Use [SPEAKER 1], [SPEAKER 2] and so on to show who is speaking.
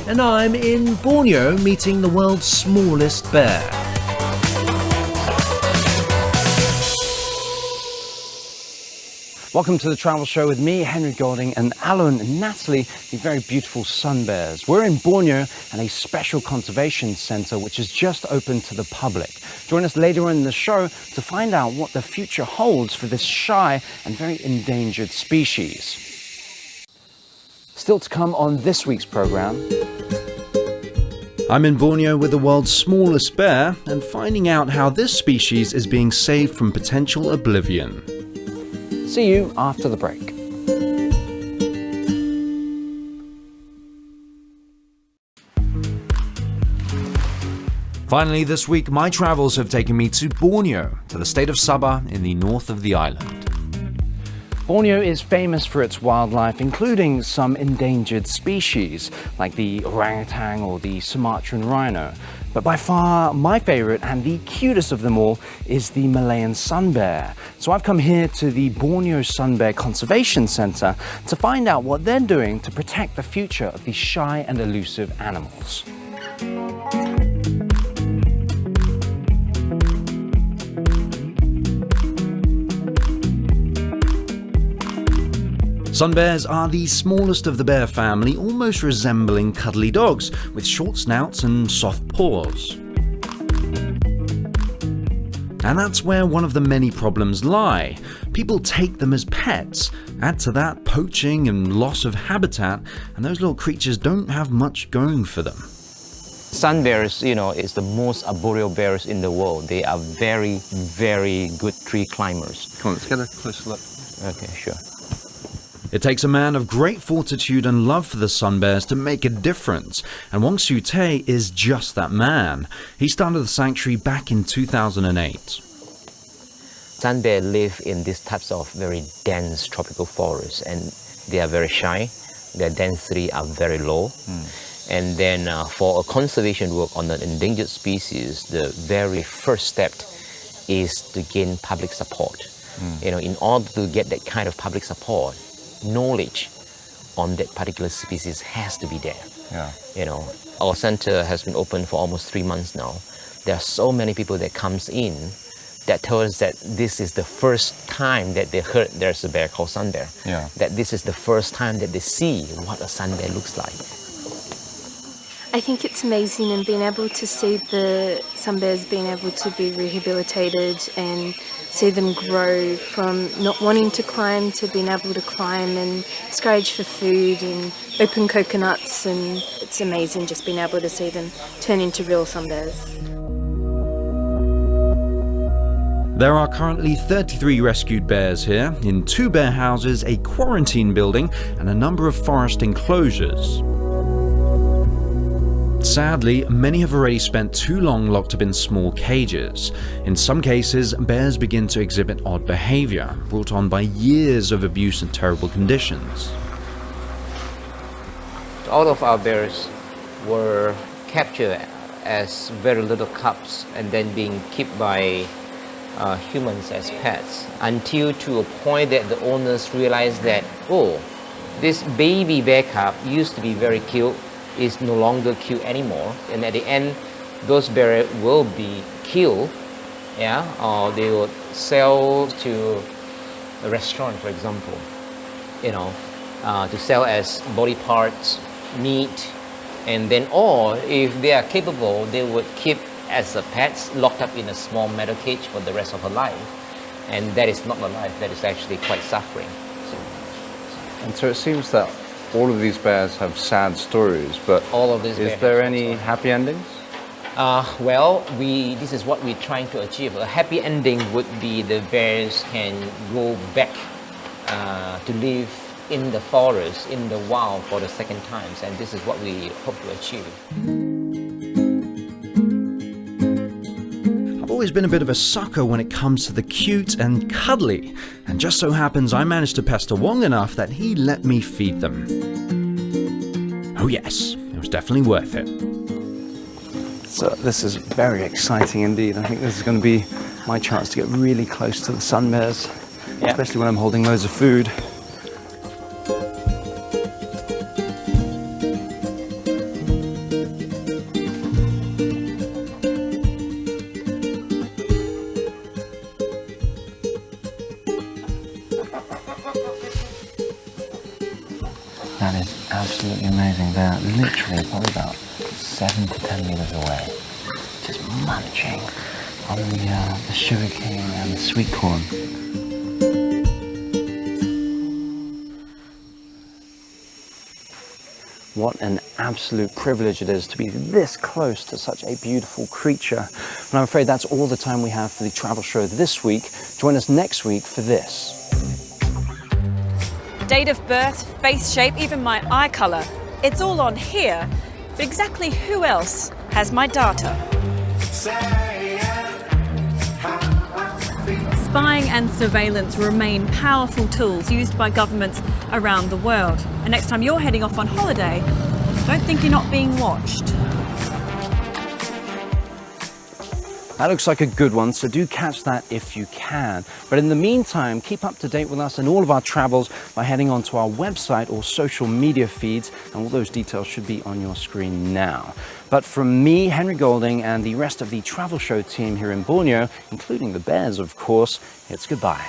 [SPEAKER 1] and I'm in Borneo meeting the world's smallest bear. Welcome to the travel show with me, Henry Golding, and Alan and Natalie, the very beautiful sun bears. We're in Borneo at a special conservation centre which has just opened to the public. Join us later on in the show to find out what the future holds for this shy and very endangered species. Still to come on this week's programme. I'm in Borneo with the world's smallest bear and finding out how this species is being saved from potential oblivion. See you after the break. Finally, this week, my travels have taken me to Borneo, to the state of Sabah in the north of the island. Borneo is famous for its wildlife, including some endangered species, like the orangutan or the Sumatran rhino. But by far, my favorite and the cutest of them all is the Malayan sun bear. So I've come here to the Borneo Sun Bear Conservation Centre to find out what they're doing to protect the future of these shy and elusive animals. Sun bears are the smallest of the bear family, almost resembling cuddly dogs, with short snouts and soft paws. And that's where one of the many problems lie. People take them as pets. Add to that poaching and loss of habitat, and those little creatures don't have much going for them.
[SPEAKER 2] Sun bears, is the most arboreal bears in the world. They are very, very good tree climbers.
[SPEAKER 3] Come on, let's get a closer look.
[SPEAKER 2] Okay, sure.
[SPEAKER 1] It takes a man of great fortitude and love for the sun bears to make a difference, and Wong Siew Te is just that man. He started the sanctuary back in 2008.
[SPEAKER 2] Sun bears live in these types of very dense tropical forests, and they are very shy. Their density are very low. And then for a conservation work on an endangered species, the very first step is to gain public support. In order to get that kind of public support, knowledge on that particular species has to be there. Our center has been open for almost 3 months now. There are so many people that comes in that tell us that this is the first time that they heard there's a bear called sun bear. That this is the first time that they see what a sun bear looks like.
[SPEAKER 4] I think it's amazing, and being able to see the sun bears being able to be rehabilitated and see them grow from not wanting to climb to being able to climb and scratch for food and open coconuts, and it's amazing just being able to see them turn into real sun bears.
[SPEAKER 1] There are currently 33 rescued bears here, in 2 bear houses, a quarantine building, and a number of forest enclosures. Sadly, many have already spent too long locked up in small cages. In some cases, bears begin to exhibit odd behavior, brought on by years of abuse and terrible conditions.
[SPEAKER 2] All of our bears were captured as very little cubs and then being kept by humans as pets, until to a point that the owners realized that, oh, this baby bear cub used to be very cute, is no longer cute anymore, and at the end those bears will be killed, or they will sell to a restaurant, for example, to sell as body parts, meat, and then, or if they are capable, they would keep as a pets, locked up in a small metal cage for the rest of her life, and that is not a life, that is actually quite suffering.
[SPEAKER 3] And so it seems that all of these bears have sad stories, but
[SPEAKER 2] all of these
[SPEAKER 3] is there any happy endings?
[SPEAKER 2] Well, this is what we're trying to achieve. A happy ending would be the bears can go back to live in the forest, in the wild for the second time, and this is what we hope to achieve.
[SPEAKER 1] I've always been a bit of a sucker when it comes to the cute and cuddly, and just so happens I managed to pester Wong enough that he let me feed them. Oh yes, it was definitely worth it.
[SPEAKER 3] So this is very exciting indeed. I think this is going to be my chance to get really close to the sun bears, especially when I'm holding loads of food. absolutely amazing. They're literally probably about 7 to 10 meters away, just munching on the sugarcane and the sweet corn. What an absolute privilege it is to be this close to such a beautiful creature. And I'm afraid that's all the time we have for the travel show this week. Join us next week for this.
[SPEAKER 5] Date of birth, face shape, even my eye colour. It's all on here, but exactly who else has my data? Spying and surveillance remain powerful tools used by governments around the world. And next time you're heading off on holiday, don't think you're not being watched.
[SPEAKER 3] That looks like a good one, so do catch that if you can. But in the meantime, keep up to date with us and all of our travels by heading onto our website or social media feeds, and all those details should be on your screen now. But from me, Henry Golding, and the rest of the travel show team here in Borneo, including the bears, of course, it's goodbye.